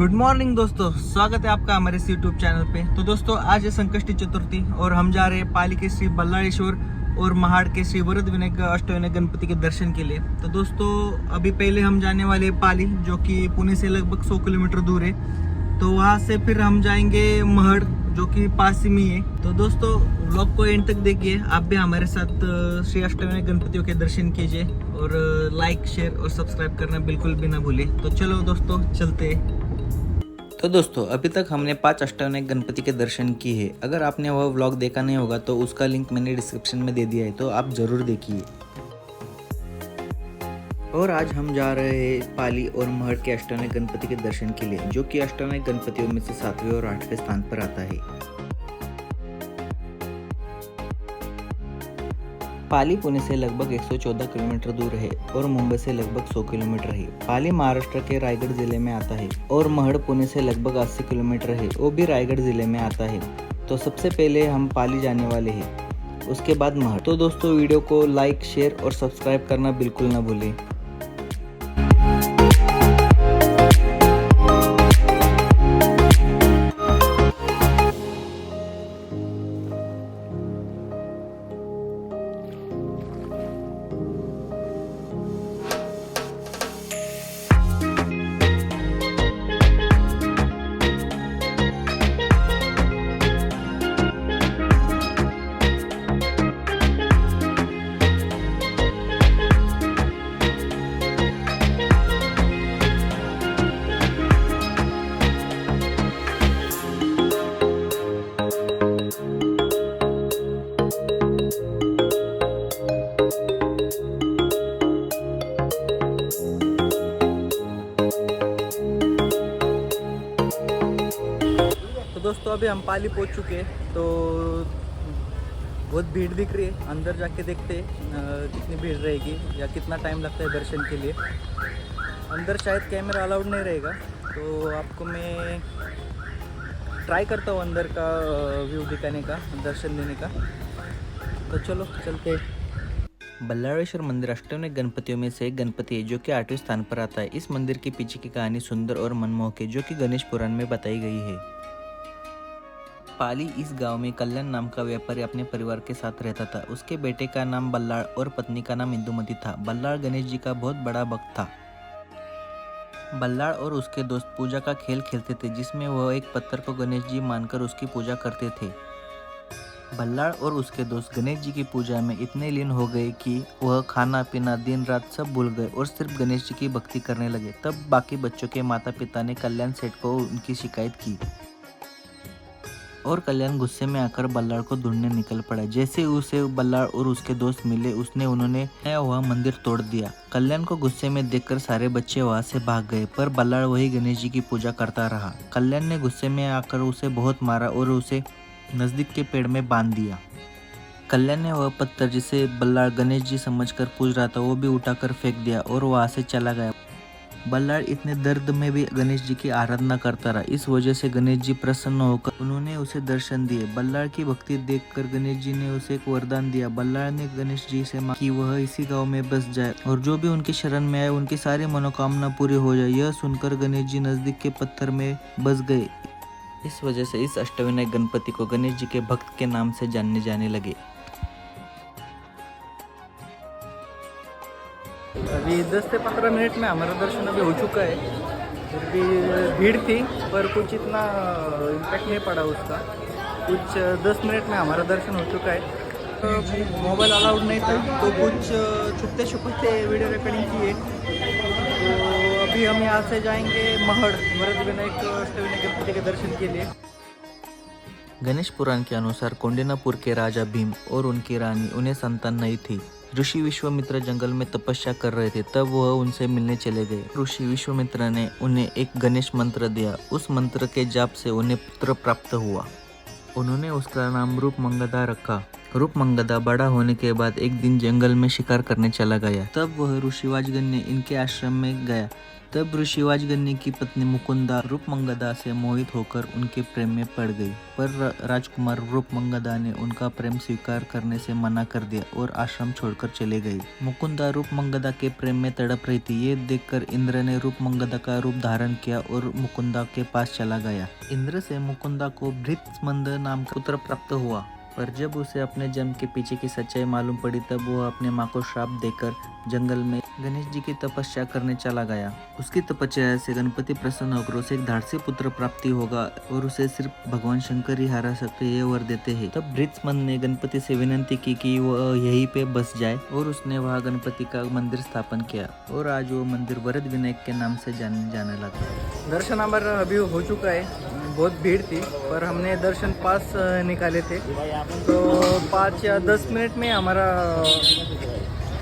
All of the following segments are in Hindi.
गुड मॉर्निंग दोस्तों, स्वागत है आपका हमारे इस यूट्यूब चैनल पे। तो दोस्तों आज है संकष्टी चतुर्थी और हम जा रहे हैं पाली के श्री बल्लाळेश्वर और महाड़ के श्री वरद विनायक अष्टविनायक गणपति के दर्शन के लिए। तो दोस्तों अभी पहले हम जाने वाले हैं पाली, जो कि पुणे से लगभग 100 किलोमीटर दूर है। तो वहाँ से फिर हम जाएंगे महड़, जो कि पास में ही है। तो दोस्तों व्लॉग को एंड तक देखिए, आप भी हमारे साथ श्री अष्टविनायक गणपतियों के दर्शन कीजिए और लाइक शेयर और सब्सक्राइब करना बिल्कुल भी ना भूलिए। तो चलो दोस्तों चलते हैं। तो दोस्तों अभी तक हमने 5 अष्टविनायक गणपति के दर्शन किए हैं। अगर आपने वह व्लॉग देखा नहीं होगा तो उसका लिंक मैंने डिस्क्रिप्शन में दे दिया है, तो आप जरूर देखिए। और आज हम जा रहे हैं पाली और महड़ के अष्टविनायक गणपति के दर्शन के लिए, जो कि अष्टविनायक गणपतियों में से 7वें और 8वें स्थान पर आता है। पाली पुणे से लगभग 114 किलोमीटर दूर है और मुंबई से लगभग 100 किलोमीटर है। पाली महाराष्ट्र के रायगढ़ जिले में आता है और महड़ पुणे से लगभग 80 किलोमीटर है, वो भी रायगढ़ जिले में आता है। तो सबसे पहले हम पाली जाने वाले हैं, उसके बाद महड़। तो दोस्तों वीडियो को लाइक शेयर और सब्सक्राइब करना बिल्कुल ना भूलें। दोस्तों अभी हम पाली पहुंच चुके हैं। तो बहुत भीड़ दिख रही है, अंदर जाके देखते हैं कितनी भीड़ रहेगी या कितना टाइम लगता है दर्शन के लिए। अंदर शायद कैमरा अलाउड नहीं रहेगा, तो आपको मैं ट्राई करता हूँ अंदर का व्यू दिखाने का, दर्शन देने का। तो चलो चलते हैं। बल्लाळेश्वर मंदिर अष्टविनायक गणपतियों में से एक गणपति है, जो कि 8वें स्थान पर आता है। इस मंदिर के पीछे की कहानी सुंदर और मनमोहक है, जो कि गणेश पुराण में बताई गई है। पाली इस गांव में कल्याण नाम का व्यापारी अपने परिवार के साथ रहता था। उसके बेटे का नाम बल्लाळ और पत्नी का नाम इंदुमती था। बल्लाळ गणेश जी का बहुत बड़ा भक्त था। बल्लाळ और उसके दोस्त पूजा का खेल खेलते थे, जिसमें वह एक पत्थर को गणेश जी मानकर उसकी पूजा करते थे। बल्लाळ और उसके दोस्त गणेश जी की पूजा में इतने लीन हो गए कि वह खाना पीना दिन रात सब भूल गए और सिर्फ गणेश जी की भक्ति करने लगे। तब बाकी बच्चों के माता पिता ने कल्याण सेठ को उनकी शिकायत की और कल्याण गुस्से में आकर बल्लाळ को ढूंढने निकल पड़ा। जैसे उसे बल्लाळ और उसके दोस्त मिले, उन्होंने नया हुआ मंदिर तोड़ दिया। कल्याण को गुस्से में देखकर सारे बच्चे वहां से भाग गए, पर बल्लाळ वही गणेश जी की पूजा करता रहा। कल्याण ने गुस्से में आकर उसे बहुत मारा और उसे नजदीक के पेड़ में बांध दिया। कल्याण ने वह पत्थर जिसे बल्लाळ गणेश जी समझकर पूज रहा था, वो भी उठाकर फेंक दिया और वहां से चला गया। बल्लाळ इतने दर्द में भी गणेश जी की आराधना करता रहा। इस वजह से गणेश जी प्रसन्न होकर उन्होंने उसे दर्शन दिए। बल्लाळ की भक्ति देखकर गणेश जी ने उसे एक वरदान दिया। बल्लाळ ने गणेश जी से मांगा कि वह इसी गांव में बस जाए और जो भी उनकी शरण में आए उनकी सारी मनोकामना पूरी हो जाए। यह सुनकर गणेश जी नजदीक के पत्थर में बस गए। इस वजह से इस अष्टविनायक गणपति को गणेश जी के भक्त के नाम से जानने जाने लगे। अभी 10 से 15 मिनट में हमारा दर्शन अभी हो चुका है। फिर भी भीड़ थी, पर कुछ इतना इम्पैक्ट नहीं पड़ा उसका। कुछ 10 मिनट में हमारा दर्शन हो चुका है। मोबाइल अलाउड नहीं था, तो कुछ छुपते छुपते वीडियो रिकॉर्डिंग की है। तो अभी हम यहाँ से जाएंगे महड़, वरद विनायक अष्टविनायक गणपति के दर्शन के लिए। गणेश पुराण के अनुसार कौंडिन्यपुर के राजा भीम और उनकी रानी, उन्हें संतान नहीं थी। ऋषि विश्वामित्र जंगल में तपस्या कर रहे थे, तब वह उनसे मिलने चले गए। ऋषि विश्वामित्र ने उन्हें एक गणेश मंत्र दिया। उस मंत्र के जाप से उन्हें पुत्र प्राप्त हुआ। उन्होंने उसका नाम रूपमंगदा रखा। रूपमंगदा बड़ा होने के बाद एक दिन जंगल में शिकार करने चला गया। तब वह ऋषिवाजगण ने इनके आश्रम में गया। तब ऋषिवाजगण की पत्नी मुकुंदा रूपमंगदा से मोहित होकर उनके प्रेम में पड़ गई, पर राजकुमार रूपमंगदा ने उनका प्रेम स्वीकार करने से मना कर दिया और आश्रम छोड़कर चले गई। मुकुंदा रूपमंगदा के प्रेम में तड़प रही थी। ये देखकर इंद्र ने रूपमंगदा का रूप धारण किया और मुकुंदा के पास चला गया। इंद्र से मुकुंदा को भृत्समंद नाम का पुत्र प्राप्त हुआ, पर जब उसे अपने जन्म के पीछे की सच्चाई मालूम पड़ी तब वह अपने माँ को श्राप देकर जंगल में गणेश जी की तपस्या करने चला गया। उसकी तपस्या से गणपति प्रसन्न होकर उसे एक धाड़सी पुत्र प्राप्ति होगा और उसे सिर्फ भगवान शंकर ही हरा सकते ये वर देते हैं। तब भृत्समंद ने गणपति से विनती की कि वह यहीं पे बस जाए और उसने वहाँ गणपति का मंदिर स्थापन किया और आज वो मंदिर वरद विनायक के नाम से जाने लगा। दर्शन हमारा अभी हो चुका है। बहुत भीड़ थी पर हमने दर्शन पास निकाले थे, तो 5 या 10 मिनट में हमारा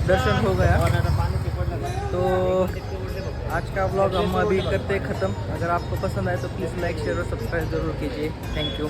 दर्शन हो गया। तो आज का व्लॉग हम अभी करते ख़त्म। अगर आपको पसंद आए तो प्लीज़ लाइक शेयर और सब्सक्राइब ज़रूर कीजिए। Thank you.